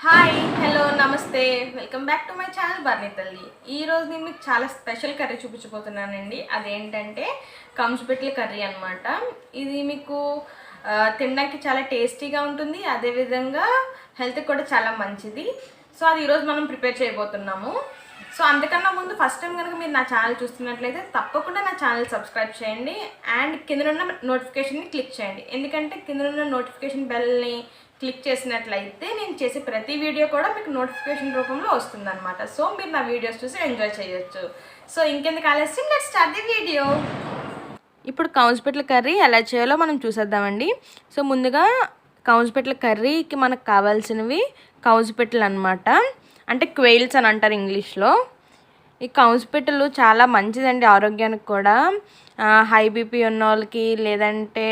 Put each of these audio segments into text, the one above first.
Hi hello నమస్తే welcome back to my channel బర్నీ తల్లి. ఈరోజు నేను మీకు చాలా స్పెషల్ కర్రీ చూపించబోతున్నానండి. అదేంటంటే కంజు పిట్టల కర్రీ అనమాట. ఇది మీకు తినడానికి చాలా టేస్టీగా ఉంటుంది, అదేవిధంగా హెల్త్కి కూడా చాలా మంచిది. సో అది ఈరోజు మనం ప్రిపేర్ చేయబోతున్నాము. సో అంతకన్నా ముందు ఫస్ట్ టైం కనుక మీరు నా ఛానల్ చూస్తున్నట్లయితే తప్పకుండా నా ఛానల్ సబ్స్క్రైబ్ చేయండి అండ్ కిందనున్న నోటిఫికేషన్ని క్లిక్ చేయండి. ఎందుకంటే కిందనున్న నోటిఫికేషన్ బెల్ని క్లిక్ చేసినట్లయితే నేను చేసే ప్రతి వీడియో కూడా మీకు నోటిఫికేషన్ రూపంలో వస్తుందన్నమాట. సో మీరు నా వీడియోస్ చూసి ఎంజాయ్ చేయొచ్చు. సో ఇంకెందుకు ఆలస్యం, లెట్స్ స్టార్ట్ ది వీడియో. ఇప్పుడు కంజు పిట్టల కర్రీ ఎలా చేయాలో మనం చూసేద్దామండి. సో ముందుగా కంజు పిట్టల కర్రీకి మనకు కావాల్సినవి కంజు పిట్టలు అనమాట, అంటే క్వెయిల్స్ అని అంటారు ఇంగ్లీష్లో. ఈ కంజు పిట్టలు చాలా మంచిదండి ఆరోగ్యానికి కూడా. హై బీపీ ఉన్న వాళ్ళకి, లేదంటే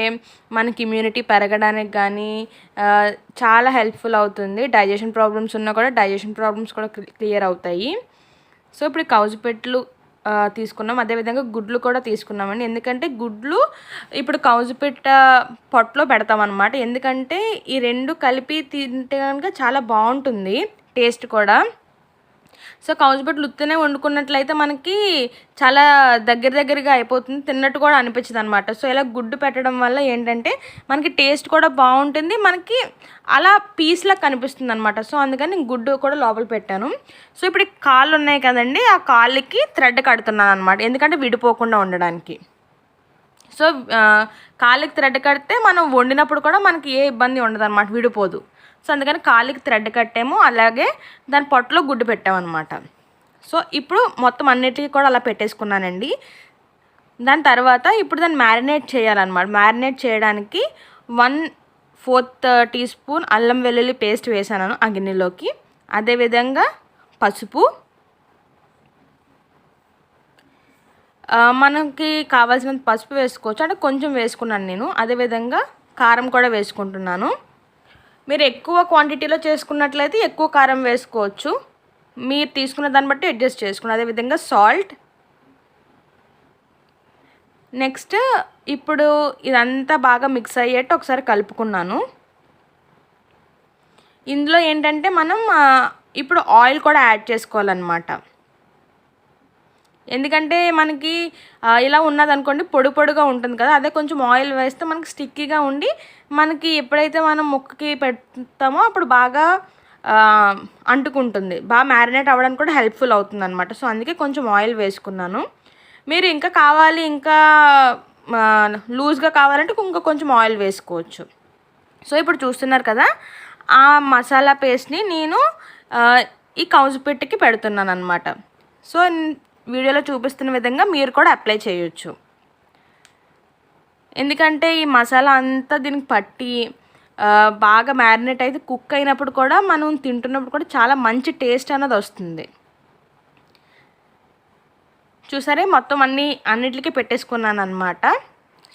మనకి ఇమ్యూనిటీ పెరగడానికి కానీ చాలా హెల్ప్ఫుల్ అవుతుంది. డైజెషన్ ప్రాబ్లమ్స్ ఉన్నా కూడా డైజెషన్ ప్రాబ్లమ్స్ కూడా క్లియర్ అవుతాయి. సో ఇప్పుడు కంజు పిట్టలు తీసుకున్నాం, అదేవిధంగా గుడ్లు కూడా తీసుకున్నామండి. ఎందుకంటే గుడ్లు ఇప్పుడు కంజు పిట్ట పొట్టలో పెడతామన్నమాట. ఎందుకంటే ఈ రెండు కలిపి తింటే కనుక చాలా బాగుంటుంది టేస్ట్ కూడా. సో కంజు పిట్టలు ఉత్తనే వండుకున్నట్లయితే మనకి చాలా దగ్గరగా అయిపోతుంది, తిన్నట్టు కూడా అనిపించదు అనమాట. సో ఇలా గుడ్డు పెట్టడం వల్ల ఏంటంటే మనకి టేస్ట్ కూడా బాగుంటుంది, మనకి అలా పీస్లా కనిపిస్తుంది అనమాట. సో అందుకని గుడ్డు కూడా లోపల పెట్టాను. సో ఇప్పుడు కాళ్ళు ఉన్నాయి కదండి, ఆ కాళ్ళకి థ్రెడ్ కడుతున్నాను అనమాట, ఎందుకంటే విడిపోకుండా ఉండడానికి. సో కాళ్ళకి థ్రెడ్ కడితే మనం వండినప్పుడు కూడా మనకి ఏ ఇబ్బంది ఉండదు అనమాట, విడిపోదు. సో అందుకని కాళ్ళకి థ్రెడ్ కట్టాము, అలాగే దాని పొట్టలో గుడ్డు పెట్టామన్నమాట. సో ఇప్పుడు మొత్తం అన్నిటికీ కూడా అలా పెట్టేసుకున్నానండి. దాని తర్వాత ఇప్పుడు దాన్ని మ్యారినేట్ చేయాలన్నమాట. మ్యారినేట్ చేయడానికి 1/4 టీ స్పూన్ అల్లం వెల్లుల్లి పేస్ట్ వేసాను ఆ గిన్నెలోకి. అదేవిధంగా పసుపు, మనకి కావాల్సినంత పసుపు వేసుకోవచ్చు, అంటే కొంచెం వేసుకున్నాను నేను. అదేవిధంగా కారం కూడా వేసుకుంటున్నాను. మీరు ఎక్కువ క్వాంటిటీలో చేసుకున్నట్లయితే ఎక్కువ కారం వేసుకోవచ్చు, మీరు తీసుకున్న దాన్ని బట్టి అడ్జస్ట్ చేసుకుని. అదేవిధంగా సాల్ట్. నెక్స్ట్ ఇప్పుడు ఇదంతా బాగా మిక్స్ అయ్యేట్టు ఒకసారి కలుపుకున్నాను. ఇందులో ఏంటంటే మనం ఇప్పుడు ఆయిల్ కూడా యాడ్ చేసుకోవాలన్నమాట. ఎందుకంటే మనకి ఇలా ఉన్నదనుకోండి పొడిగా ఉంటుంది కదా, అదే కొంచెం ఆయిల్ వేస్తే మనకి స్టిక్కీగా ఉండి మనకి ఎప్పుడైతే మనం ముక్కకి పెడతామో అప్పుడు బాగా అంటుకుంటుంది, బాగా మ్యారినేట్ అవ్వడానికి కూడా హెల్ప్ఫుల్ అవుతుంది అనమాట. సో అందుకే కొంచెం ఆయిల్ వేసుకున్నాను. మీరు ఇంకా కావాలి, ఇంకా లూజ్గా కావాలంటే ఇంకా కొంచెం ఆయిల్ వేసుకోవచ్చు. సో ఇప్పుడు చూస్తున్నారు కదా, ఆ మసాలా పేస్ట్ని నేను ఈ కంజు పిట్టకి పెడుతున్నాను అనమాట. సో వీడియోలో చూపిస్తున్న విధంగా మీరు కూడా అప్లై చేయొచ్చు. ఎందుకంటే ఈ మసాలా అంతా దీనికి పట్టి బాగా మ్యారినేట్ అయితే కుక్ అయినప్పుడు కూడా మనం తింటున్నప్పుడు కూడా చాలా మంచి టేస్ట్ అనేది వస్తుంది. చూసారే మొత్తం అన్నిటికీ పెట్టేసుకున్నాను అనమాట.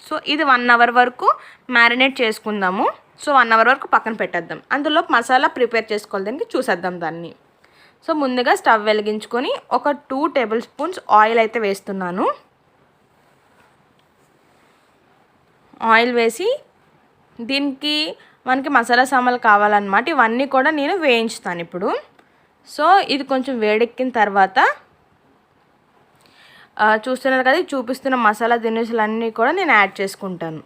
సో ఇది 1 అవర్ వరకు మ్యారినేట్ చేసుకుందాము. సో 1 అవర్ వరకు పక్కన పెట్టేద్దాం. అందులో మసాలా ప్రిపేర్ చేసుకోవాలి, దానికి చూసేద్దాం దాన్ని. సో ముందుగా స్టవ్ వెలిగించుకొని ఒక 2 టేబుల్ స్పూన్స్ ఆయిల్ అయితే వేస్తున్నాను. ఆయిల్ వేసి దీనికి మనకి మసాలా సామాన్లు కావాలన్నమాట, ఇవన్నీ కూడా నేను వేయించుతాను ఇప్పుడు. సో ఇది కొంచెం వేడెక్కిన తర్వాత చూస్తున్నారు కదా, చూపిస్తున్న మసాలా దినుసులన్నీ కూడా నేను యాడ్ చేసుకుంటాను.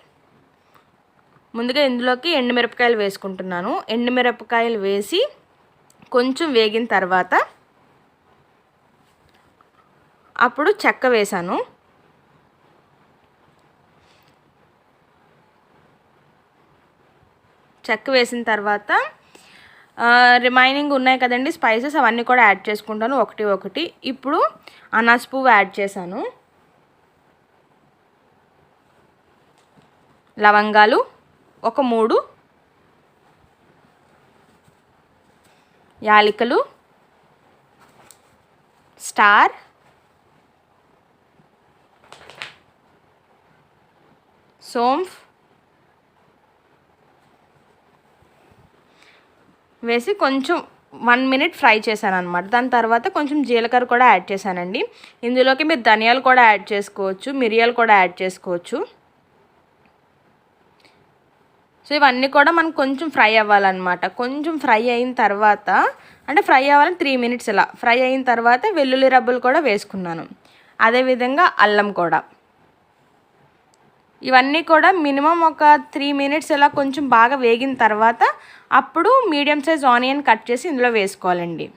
ముందుగా ఇందులోకి ఎండుమిరపకాయలు వేసుకుంటున్నాను. ఎండుమిరపకాయలు వేసి కొంచెం వేగిన తర్వాత అప్పుడు చెక్క వేసాను. చెక్క వేసిన తర్వాత రిమైనింగ్ ఉన్నాయి కదండి స్పైసెస్, అవన్నీ కూడా యాడ్ చేసుకుంటాను ఒకటి. ఇప్పుడు అనాస పువ్వు యాడ్ చేశాను, లవంగాలు ఒక 3, యాలకులు, స్టార్, సోంఫ్ వేసి కొంచెం 1 మినిట్ ఫ్రై చేశాను అనమాట. దాని తర్వాత కొంచెం జీలకర్ర కూడా యాడ్ చేశానండి. ఇందులోకి మీరు ధనియాలు కూడా యాడ్ చేసుకోవచ్చు, మిరియాలు కూడా యాడ్ చేసుకోవచ్చు. సో ఇవన్నీ కూడా మనకు కొంచెం ఫ్రై అవ్వాలన్నమాట. కొంచెం ఫ్రై అయిన తర్వాత అంటే ఫ్రై అవ్వాలని 3 మినిట్స్ ఇలా ఫ్రై అయిన తర్వాత వెల్లుల్లి రబ్బలు కూడా వేసుకున్నాను. అదేవిధంగా అల్లం కూడా. ఇవన్నీ కూడా మినిమం ఒక 3 మినిట్స్ ఇలా కొంచెం బాగా వేగిన తర్వాత అప్పుడు మీడియం సైజ్ ఆనియన్ కట్ చేసి ఇందులో వేసుకోవాలండి.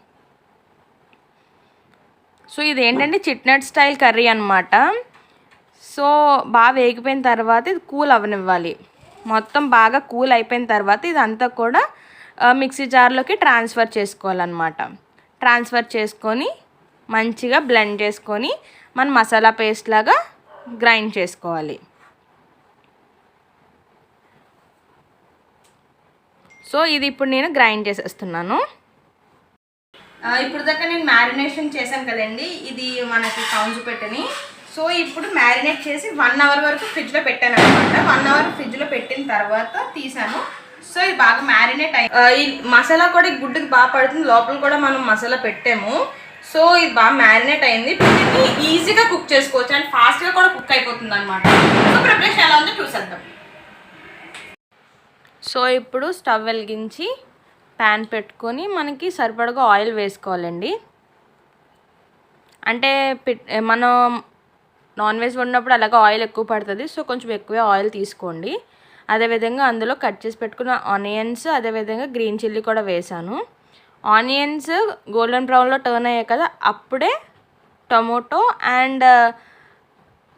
సో ఇదేంటంటే చిట్నట్ స్టైల్ కర్రీ అనమాట. సో బాగా వేగిపోయిన తర్వాత ఇది కూల్ అవ్వనివ్వాలి. మొత్తం బాగా కూల్ అయిపోయిన తర్వాత ఇదంతా కూడా మిక్సీ జార్లోకి ట్రాన్స్ఫర్ చేసుకోవాలన్నమాట. ట్రాన్స్ఫర్ చేసుకొని మంచిగా బ్లెండ్ చేసుకొని మన మసాలా పేస్ట్ లాగా గ్రైండ్ చేసుకోవాలి. సో ఇది ఇప్పుడు నేను గ్రైండ్ చేసేస్తున్నాను. ఇప్పుడు దాకా నేను మ్యారినేషన్ చేశాను కదండి, ఇది మనకి కౌంజు పెట్టని. సో ఇప్పుడు మ్యారినేట్ చేసి 1 అవర్ వరకు ఫ్రిడ్జ్లో పెట్టాను అనమాట. 1 అవర్ ఫ్రిడ్జ్లో పెట్టిన తర్వాత తీసాను. సో ఇది బాగా మ్యారినేట్ అయ్యి ఈ మసాలా కూడా ఈ గుడ్డుకి బాగా పడుతుంది. లోపల కూడా మనం మసాలా పెట్టాము. సో ఇది బాగా మ్యారినేట్ అయింది. ఇప్పుడు ఈజీగా కుక్ చేసుకోవచ్చు అండ్ ఫాస్ట్గా కూడా కుక్ అయిపోతుంది అనమాట. సో ప్రిపరేషన్ ఎలా ఉందో చూసేద్దాం. సో ఇప్పుడు స్టవ్ వెలిగించి ప్యాన్ పెట్టుకొని మనకి సరిపడగా ఆయిల్ వేసుకోవాలండి. అంటే మనం నాన్ వెజ్ వండినప్పుడు అలాగే ఆయిల్ ఎక్కువ పడుతుంది. సో కొంచెం ఎక్కువే ఆయిల్ తీసుకోండి. అదేవిధంగా అందులో కట్ చేసి పెట్టుకున్న ఆనియన్స్, అదేవిధంగా గ్రీన్ చిల్లీ కూడా వేసాను. ఆనియన్స్ గోల్డెన్ బ్రౌన్లో టర్న్ అయ్యాయి కదా, అప్పుడే టొమాటో అండ్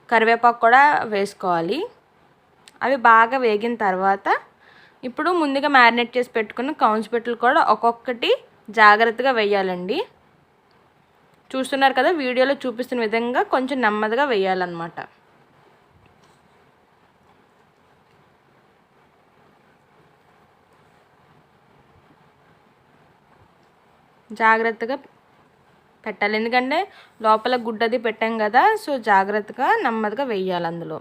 కరివేపాకు కూడా వేసుకోవాలి. అవి బాగా వేగిన తర్వాత ఇప్పుడు ముందుగా మ్యారినేట్ చేసి పెట్టుకున్న కౌంజు పిట్టలు కూడా ఒక్కొక్కటి జాగ్రత్తగా వేయాలండి. చూస్తున్నారు కదా, వీడియోలో చూపిస్తున్న విధంగా కొంచెం నెమ్మదిగా వేయాలన్నమాట. జాగ్రత్తగా పెట్టాలి, ఎందుకంటే లోపల గుడ్డది పెట్టాం కదా. సో జాగ్రత్తగా నెమ్మదిగా వేయాలి అందులో.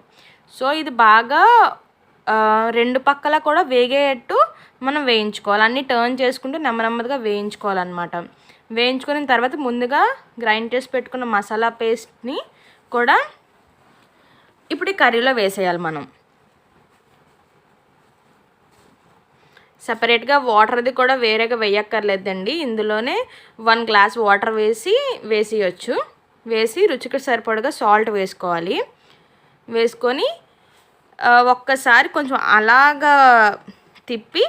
సో ఇది బాగా 2 పక్కల కూడా వేగేటట్టు మనం వేయించుకోవాలి. అన్నీ టర్న్ చేసుకుంటూ నెమ్మదిగా వేయించుకోవాలన్నమాట. వేయించుకున్న తర్వాత ముందుగా గ్రైండ్ చేసి పెట్టుకున్న మసాలా పేస్ట్ని కూడా ఇప్పుడు ఈ కర్రీలో వేసేయాలి మనం. సపరేట్గా వాటర్ అది కూడా వేరేగా వేయక్కర్లేదండి. ఇందులోనే 1 గ్లాస్ వాటర్ వేసేయచ్చు. వేసి రుచికి సరిపడగా సాల్ట్ వేసుకోవాలి. వేసుకొని ఒక్కసారి కొంచెం అలాగా తిప్పి,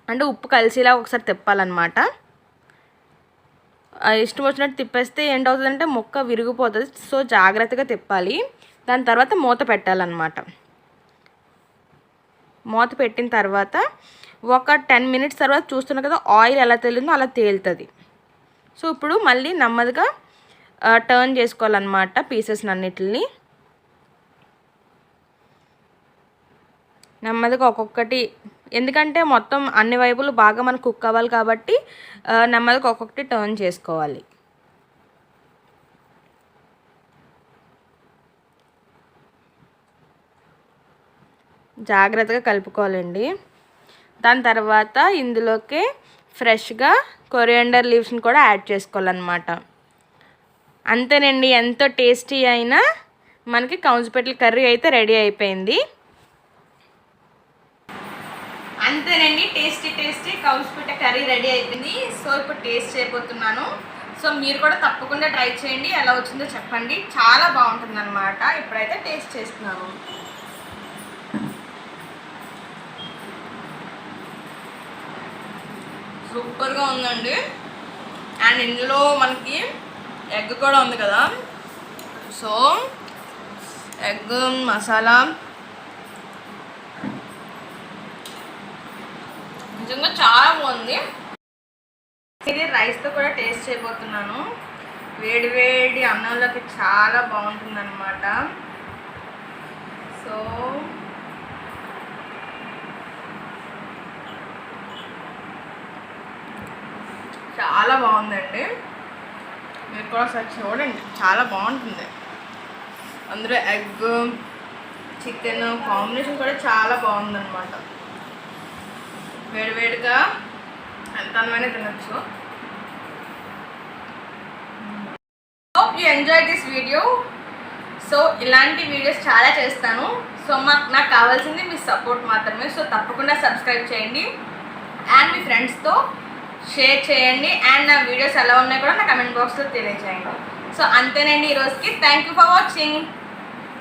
అంటే ఉప్పు కలిసేలా ఒకసారి తిప్పాలన్నమాట. ఇష్టం వచ్చినట్టు తిప్పేస్తే ఏంటవుతుందంటే ముక్క విరిగిపోతుంది. సో జాగ్రత్తగా తిప్పాలి. దాని తర్వాత మూత పెట్టాలన్నమాట. మూత పెట్టిన తర్వాత ఒక 10 మినిట్స్ తర్వాత చూస్తున్నా కదా ఆయిల్ ఎలా తేలిందో అలా తేలుతుంది. సో ఇప్పుడు మళ్ళీ నెమ్మదిగా టర్న్ చేసుకోవాలన్నమాట పీసెస్ అన్నిటిని. నెమ్మదిగా ఒక్కొక్కటి, ఎందుకంటే మొత్తం అన్ని వైపులు బాగా మనకు కుక్ అవ్వాలి కాబట్టి నెమ్మదిగా ఒక్కొక్కటి టర్న్ చేసుకోవాలి. జాగ్రత్తగా కలుపుకోవాలండి. దాని తర్వాత ఇందులోకి ఫ్రెష్గా కొరియాండర్ లీవ్స్ని కూడా యాడ్ చేసుకోవాలన్నమాట. అంతేనండి, ఎంతో టేస్టీ అయినా మనకి కౌంజు పిట్టల కర్రీ అయితే రెడీ అయిపోయింది. అంతేనండి, టేస్టీ కౌంజు పిట్ట కర్రీ రెడీ అయిపోయింది. సో ఇప్పుడు టేస్ట్ చేయబోతున్నాను. సో మీరు కూడా తప్పకుండా ట్రై చేయండి, ఎలా వచ్చిందో చెప్పండి. చాలా బాగుంటుంది అనమాట. ఇప్పుడైతే టేస్ట్ చేస్తున్నాను. సూపర్గా ఉందండి. అండ్ ఇందులో మనకి ఎగ్ కూడా ఉంది కదా. సో ఎగ్ మసాలా నిజంగా చాలా బాగుంది. ఇది రైస్తో కూడా టేస్ట్ చేయబోతున్నాను. వేడి అన్నంలోకి చాలా బాగుంటుంది అనమాట. సో చాలా బాగుందండి, మీరు కూడా ఒకసారి చూడండి, చాలా బాగుంటుంది. అందులో ఎగ్ చికెన్ కాంబినేషన్ కూడా చాలా బాగుందన్నమాట. వేడిగా ఎంత అన్నమైనా తినచ్చు. Hope you enjoy this video. So ఇలాంటి వీడియోస్ చాలా చేస్తాను. సో సో నాకు కావాల్సింది మీ సపోర్ట్ మాత్రమే. సో తప్పకుండా సబ్స్క్రైబ్ చేయండి అండ్ మీ ఫ్రెండ్స్తో షేర్ చేయండి అండ్ నా వీడియోస్ ఎలా ఉన్నాయో కూడా నా కమెంట్ బాక్స్లో తెలియజేయండి. సో అంతేనండి ఈరోజుకి. Thank you for watching.